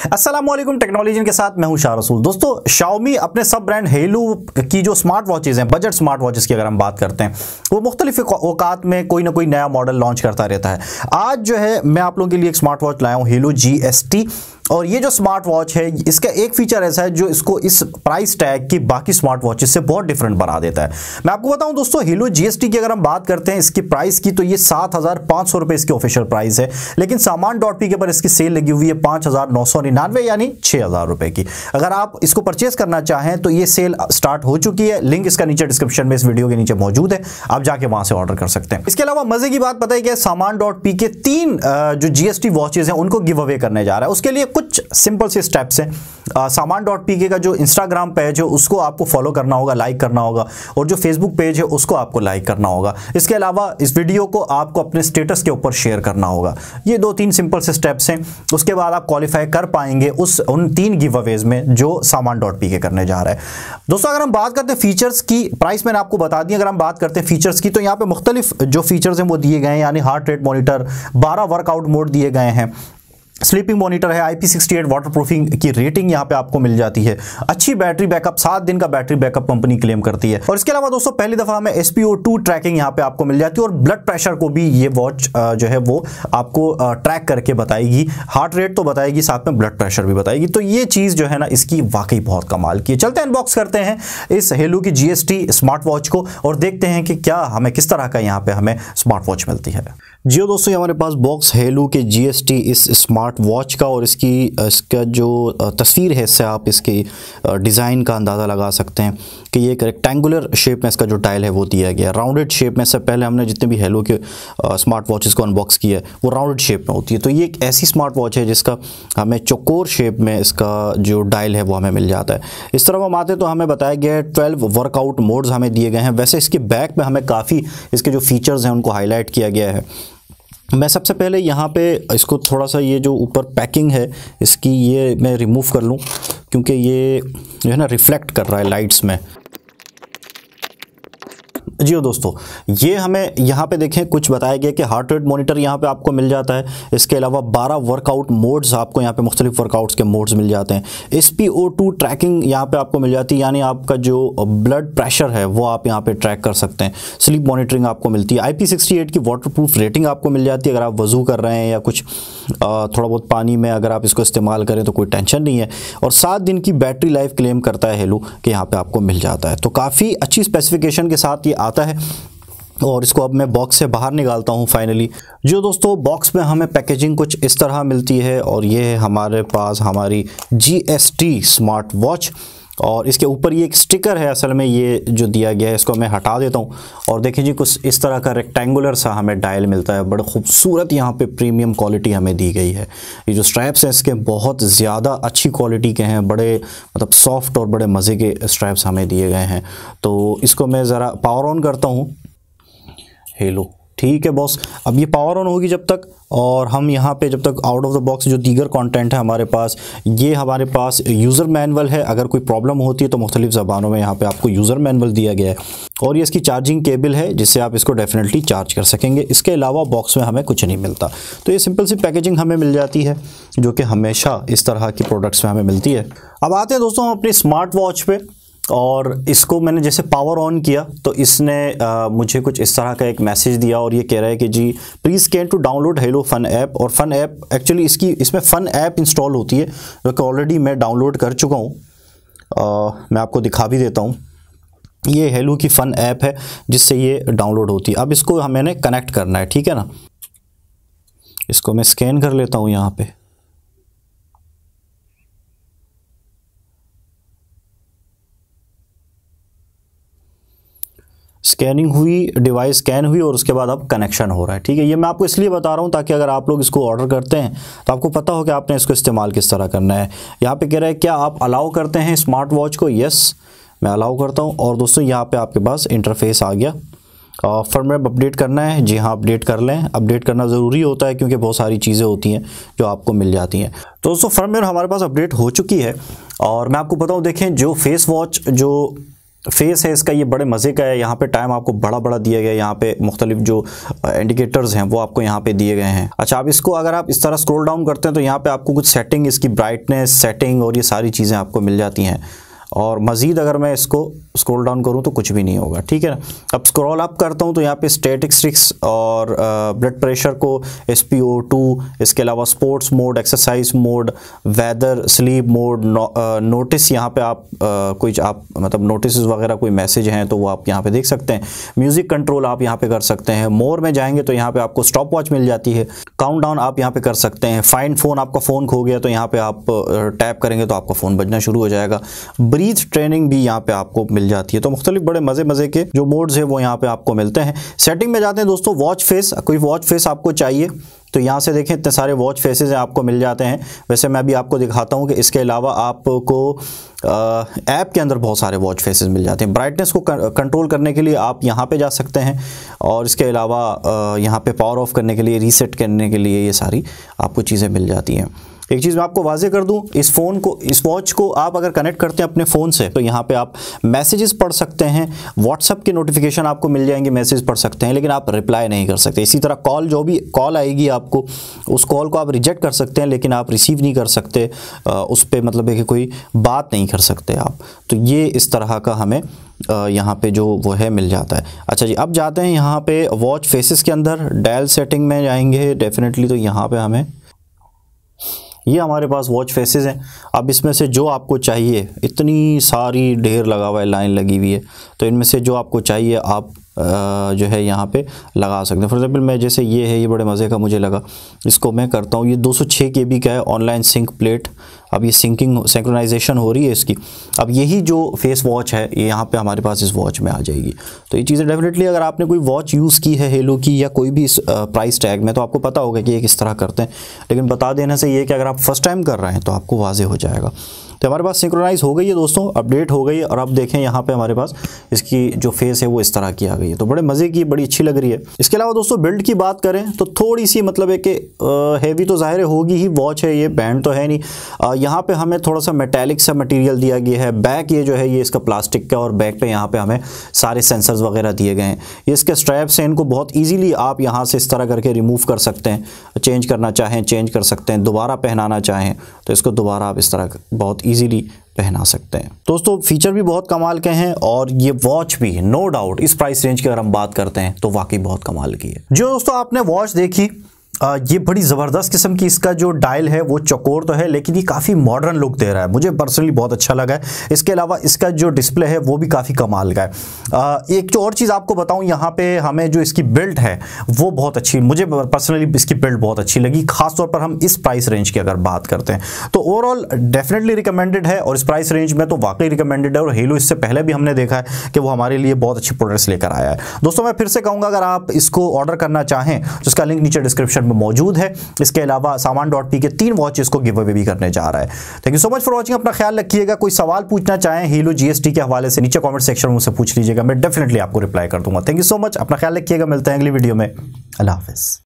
अस्सलाम वालेकुम, टेक्नोलॉजी के साथ मैं हूं शाह रसूल। दोस्तों, Xiaomi अपने सब ब्रांड हेलू की जो स्मार्ट वॉचेज हैं, बजट स्मार्ट वॉचेस की अगर हम बात करते हैं, वो मुख्तलिफ औकात में कोई ना कोई नया मॉडल लॉन्च करता रहता है। आज जो है मैं आप लोगों के लिए एक स्मार्ट वॉच लाया हूं, हेलू GST। और ये जो स्मार्ट वॉच है, इसका एक फीचर ऐसा है जो इसको इस प्राइस टैग की बाकी स्मार्ट वॉचेस से बहुत डिफरेंट बना देता है। मैं आपको बताऊं दोस्तों, हेलो GST की अगर हम बात करते हैं इसकी प्राइस की, तो ये 7,500 रुपए इसकी ऑफिशियल प्राइस है। लेकिन सामान.p के पर इसकी सेल लगी हुई है 5,999 यानी 6,000 रुपए की। अगर आप इसको परचेस करना चाहें तो ये सेल स्टार्ट हो चुकी है। लिंक इसका नीचे डिस्क्रिप्शन में इस वीडियो के नीचे मौजूद है, आप जाके वहां से ऑर्डर कर सकते हैं। इसके अलावा मजे की बात पता है कि सामान.p के 3 जो GST वॉचेज हैं उनको गिव अवे करने जा रहा है। उसके लिए कुछ सिंपल से स्टेप्स हैं। सामान.pk का जो इंस्टाग्राम पेज है उसको आपको फॉलो करना होगा, लाइक करना होगा, और जो फेसबुक पेज है उसको आपको लाइक करना होगा। इसके अलावा इस वीडियो को आपको अपने स्टेटस के ऊपर शेयर करना होगा। ये 2-3 सिंपल से स्टेप्स हैं। उसके बाद आप क्वालिफाई कर पाएंगे उन 3 गिव अवेज में जो सामान.pk करने जा रहा है। दोस्तों, अगर हम बात करते हैं फीचर्स की, प्राइस मैंने आपको बता दी। अगर हम बात करते हैं फीचर्स की, तो यहाँ पे मुख्तलिफ जो फीचर्स हैं वो दिए गए हैं, यानी heart rate monitor, 12 workout mode दिए गए हैं, स्लीपिंग मॉनिटर है, IP68 वाटरप्रूफिंग की रेटिंग यहाँ पे आपको मिल जाती है, अच्छी बैटरी बैकअप, 7 दिन का बैटरी बैकअप कंपनी क्लेम करती है। और इसके अलावा दोस्तों, पहली दफा हमें SpO2 ट्रैकिंग यहाँ पे आपको मिल जाती है, और ब्लड प्रेशर को भी ये वॉच जो है वो आपको ट्रैक करके बताएगी। हार्ट रेट तो बताएगी, साथ में ब्लड प्रेशर भी बताएगी। तो ये चीज़ जो है ना, इसकी वाकई बहुत कमाल की है। चलते हैं, अनबॉक्स करते हैं इस हेलू की GST स्मार्ट वॉच को और देखते हैं कि क्या हमें किस तरह का यहाँ पे हमें स्मार्ट वॉच मिलती है। जी दोस्तों, हमारे पास बॉक्स हेलू के GST इस स्मार्ट वॉच का, और इसका जो तस्वीर है, इससे आप इसके डिज़ाइन का अंदाज़ा लगा सकते हैं कि ये एक रेक्टेंगुलर शेप में इसका जो डायल है वो दिया गया है। राउंडेड शेप में से पहले हमने जितने भी हेलू के स्मार्ट वॉचेस को अनबॉक्स किया है वो राउंडेड शेप में होती है। तो ये एक ऐसी स्मार्ट वॉच है जिसका हमें चौकोर शेप में इसका जो डायल है वो हमें मिल जाता है। इस तरफ हम आते तो हमें बताया गया है 12 वर्कआउट मोड्स हमें दिए गए हैं। वैसे इसके बैक में हमें काफ़ी इसके जो फीचर्स हैं उनको हाईलाइट किया गया है। मैं सबसे पहले यहाँ पे इसको थोड़ा सा, ये जो ऊपर पैकिंग है इसकी, ये मैं रिमूव कर लूँ क्योंकि ये जो है ना रिफ्लेक्ट कर रहा है लाइट्स में। जी दोस्तों, ये हमें यहाँ पे देखें कुछ बताया गया कि हार्ट रेट मॉनिटर यहाँ पे आपको मिल जाता है। इसके अलावा 12 वर्कआउट मोड्स, आपको यहाँ पे मुख्तलिफ वर्कआउट्स के मोड्स मिल जाते हैं। SpO2 ट्रैकिंग यहाँ पे आपको मिल जाती है, यानी आपका जो ब्लड प्रेशर है वो आप यहाँ पे ट्रैक कर सकते हैं। स्लीप मॉनिटरिंग आपको मिलती है। IP68 की वाटरप्रूफ रेटिंग आपको मिल जाती है। अगर आप वज़ू कर रहे हैं या कुछ थोड़ा बहुत पानी में अगर आप इसको इस्तेमाल करें तो कोई टेंशन नहीं है। और 7 दिन की बैटरी लाइफ क्लेम करता है हेलू कि यहाँ पर आपको मिल जाता है। तो काफ़ी अच्छी स्पेसिफिकेशन के साथ ये आता है। और इसको अब मैं बॉक्स से बाहर निकालता हूँ फाइनली। जो दोस्तों, बॉक्स में हमें पैकेजिंग कुछ इस तरह मिलती है, और ये है हमारे पास हमारी GST स्मार्ट वॉच। और इसके ऊपर ये एक स्टिकर है, असल में ये जो दिया गया है इसको मैं हटा देता हूँ। और देखिए जी, कुछ इस तरह का रेक्टेंगुलर सा हमें डायल मिलता है। बड़ा खूबसूरत यहाँ पे प्रीमियम क्वालिटी हमें दी गई है। ये जो स्ट्रैप्स हैं इसके बहुत ज़्यादा अच्छी क्वालिटी के हैं, बड़े मतलब सॉफ्ट और बड़े मज़े के स्ट्रैप्स हमें दिए गए हैं। तो इसको मैं ज़रा पावर ऑन करता हूँ। हेलो, ठीक है बॉस, अब ये पावर ऑन होगी जब तक, और हम यहाँ पे जब तक आउट ऑफ द बॉक्स जो दीगर कंटेंट है हमारे पास, ये हमारे पास यूज़र मैनुअल है। अगर कोई प्रॉब्लम होती है तो मुख्तलिफ ज़बानों में यहाँ पे आपको यूज़र मैनुअल दिया गया है, और ये इसकी चार्जिंग केबल है जिससे आप इसको डेफिनेटली चार्ज कर सकेंगे। इसके अलावा बॉक्स में हमें कुछ नहीं मिलता। तो ये सिंपल सी पैकेजिंग हमें मिल जाती है जो कि हमेशा इस तरह की प्रोडक्ट्स में हमें मिलती है। अब आते हैं दोस्तों हम अपनी स्मार्ट वॉच पे, और इसको मैंने जैसे पावर ऑन किया तो इसने मुझे कुछ इस तरह का एक मैसेज दिया, और ये कह रहा है कि जी please scan to download hello fun app. और फन ऐप एक्चुअली इसमें फ़न ऐप इंस्टॉल होती है जो कि ऑलरेडी मैं डाउनलोड कर चुका हूँ। मैं आपको दिखा भी देता हूँ। ये हेलो की फ़न ऐप है जिससे ये डाउनलोड होती है। अब इसको मैंने कनेक्ट करना है, ठीक है ना। इसको मैं स्कैन कर लेता हूँ यहाँ पे। स्कैनिंग हुई, डिवाइस स्कैन हुई, और उसके बाद अब कनेक्शन हो रहा है, ठीक है। ये मैं आपको इसलिए बता रहा हूँ ताकि अगर आप लोग इसको ऑर्डर करते हैं तो आपको पता हो कि आपने इसको इस्तेमाल किस तरह करना है। यहाँ पे कह रहा है क्या आप अलाउ करते हैं स्मार्ट वॉच को? यस, मैं अलाउ करता हूँ। और दोस्तों, यहाँ पे आपके पास इंटरफेस आ गया। फर्मवेयर अपडेट करना है, जी हाँ अपडेट कर लें। अपडेट करना ज़रूरी होता है क्योंकि बहुत सारी चीज़ें होती हैं जो आपको मिल जाती हैं। तो दोस्तों, फर्मवेयर हमारे पास अपडेट हो चुकी है। और मैं आपको बताऊँ, देखें जो फेस वॉच जो फेस है इसका ये बड़े मज़े का है। यहाँ पे टाइम आपको बड़ा बड़ा दिया गया है, यहाँ पे मुख्तलिफ जो इंडिकेटर्स हैं वो आपको यहाँ पे दिए गए हैं। अच्छा, अब इसको अगर आप इस तरह स्क्रॉल डाउन करते हैं तो यहाँ पे आपको कुछ सेटिंग, इसकी ब्राइटनेस सेटिंग और ये सारी चीज़ें आपको मिल जाती हैं। और मज़ीद अगर मैं इसको स्क्रॉल डाउन करूं तो कुछ भी नहीं होगा, ठीक है ना। अब स्क्रॉल अप करता हूं तो यहाँ पे स्टैटिस्टिक्स और ब्लड प्रेशर को, SpO2, इसके अलावा sports mode, exercise mode, weather, sleep mode, notice, यहाँ पे आप कोई आप मतलब नोटिस वगैरह कोई मैसेज हैं तो वो आप यहाँ पे देख सकते हैं। म्यूज़िक कंट्रोल आप यहाँ पे कर सकते हैं। मोर में जाएंगे तो यहाँ पे आपको स्टॉप वॉच मिल जाती है। काउंटडाउन आप यहाँ पे कर सकते हैं। फाइंड फ़ोन, आपका फ़ोन खो गया तो यहाँ पे आप टैप करेंगे तो आपका फ़ोन बजना शुरू हो जाएगा। ब्रीथ ट्रेनिंग भी यहाँ पे आपको मिल जाती है। तो मुख्तलिफ बड़े मज़े के जो मोड्स है वो यहाँ पे आपको मिलते हैं। सेटिंग में जाते हैं दोस्तों, वॉच फेस, कोई वॉच फेस आपको चाहिए तो यहाँ से देखें इतने सारे वॉच फेसेस हैं आपको मिल जाते हैं। वैसे मैं अभी आपको दिखाता हूँ कि इसके अलावा आपको ऐप के अंदर बहुत सारे वॉच फेसेस मिल जाते हैं। ब्राइटनेस को कंट्रोल करने के लिए आप यहाँ पे जा सकते हैं और इसके अलावा यहाँ पे पावर ऑफ करने के लिए, रीसेट करने के लिए ये सारी आपको चीज़ें मिल जाती हैं। एक चीज़ मैं आपको वाजे कर दूं, इस फ़ोन को, इस वॉच को आप अगर कनेक्ट करते हैं अपने फ़ोन से तो यहाँ पे आप मैसेजेस पढ़ सकते हैं, व्हाट्सएप के नोटिफिकेशन आपको मिल जाएंगे, मैसेज पढ़ सकते हैं, लेकिन आप रिप्लाई नहीं कर सकते। इसी तरह कॉल, जो भी कॉल आएगी आपको, उस कॉल को आप रिजेक्ट कर सकते हैं लेकिन आप रिसीव नहीं कर सकते, उस पर मतलब है कि कोई बात नहीं कर सकते आप। तो ये इस तरह का हमें यहाँ पे जो वो है मिल जाता है। अच्छा जी, अब जाते हैं यहाँ पे वॉच फेसेस के अंदर, डायल सेटिंग में जाएंगे डेफिनेटली। तो यहाँ पे हमें ये हमारे पास वॉच फेसेस हैं। अब इसमें से जो आपको चाहिए, इतनी सारी ढेर लगा हुआ है, लाइन लगी हुई है, तो इनमें से जो आपको चाहिए आप जो है यहाँ पे लगा सकते हैं। फॉर एग्जांपल मैं, जैसे ये है, ये बड़े मज़े का मुझे लगा, इसको मैं करता हूँ। ये 206 KB का है, ऑनलाइन सिंक प्लेट। अब ये सिंक्रोनाइजेशन हो रही है इसकी। अब यही जो फेस वॉच है ये यहाँ पे हमारे पास इस वॉच में आ जाएगी। तो ये चीज़ें डेफिनेटली, अगर आपने कोई वॉच यूज़ की है हेलो की या कोई भी इस प्राइस टैग में, तो आपको पता होगा कि ये किस तरह करते हैं। लेकिन बता देने से ये कि अगर आप फर्स्ट टाइम कर रहे हैं तो आपको वाजे हो जाएगा। तो हमारे पास सिंक्रोनाइज हो गई है दोस्तों, अपडेट हो गई है। और अब देखें यहाँ पे हमारे पास इसकी जो फेस है वो इस तरह की आ गई है। तो बड़े मज़े की, बड़ी अच्छी लग रही है। इसके अलावा दोस्तों बिल्ड की बात करें तो थोड़ी सी मतलब है कि हैवी तो ज़ाहिर होगी ही, वॉच है ये, बैंड तो है नहीं। यहाँ पे हमें थोड़ा सा मेटेलिक सा मटेरियल दिया गया है। बैक ये जो है ये इसका प्लास्टिक का, और बैक पे यहाँ पे हमें सारे सेंसर्स वगैरह दिए गए हैं। ये इसके स्ट्रैप्स हैं, इनको बहुत ईजीली आप यहाँ से इस तरह करके रिमूव कर सकते हैं। चेंज करना चाहें चेंज कर सकते हैं, दोबारा पहनाना चाहें तो इसको दोबारा आप इस तरह बहुत ईजीली पहना सकते हैं। दोस्तों फीचर भी बहुत कमाल के हैं और ये वॉच भी नो डाउट इस प्राइस रेंज की अगर हम बात करते हैं तो वाकई बहुत कमाल की है। जो दोस्तों आपने वॉच देखी, ये बड़ी ज़बरदस्त किस्म की, इसका जो डायल है वो चौकोर तो है लेकिन ये काफ़ी मॉडर्न लुक दे रहा है, मुझे पर्सनली बहुत अच्छा लगा है। इसके अलावा इसका जो डिस्प्ले है वो भी काफ़ी कमाल का है। एक जो और चीज़ आपको बताऊं, यहाँ पे हमें जो इसकी बिल्ड है वो बहुत अच्छी, मुझे पर्सनली इसकी बिल्ड बहुत अच्छी लगी, खासतौर पर हम इस प्राइस रेंज की अगर बात करते हैं तो ओवरऑल डेफिनेटली रिकमेंडेड है। और इस प्राइस रेंज में तो वाकई रिकमेंडेड है। और हेलो इससे पहले भी हमने देखा है कि वो हमारे लिए बहुत अच्छी प्रोडक्ट्स लेकर आया है। दोस्तों मैं फिर से कहूँगा, अगर आप इसको ऑर्डर करना चाहें तो इसका लिंक नीचे डिस्क्रिप्शन में मौजूद है। इसके अलावा सामान.p के 3 वॉचेस को गिव अवे भी करने जा रहा है। Thank you so much for watching. अपना ख्याल रखिएगा। कोई सवाल पूछना चाहें हेलो GST के हवाले से नीचे कमेंट सेक्शन में मुझसे पूछ लीजिएगा, मैं डेफिनेटली आपको रिप्लाई कर दूंगा। थैंक यू सो मच, अपना ख्याल रखिएगा। मिलते हैं अगली वीडियो में। अल्लाह हाफिज़।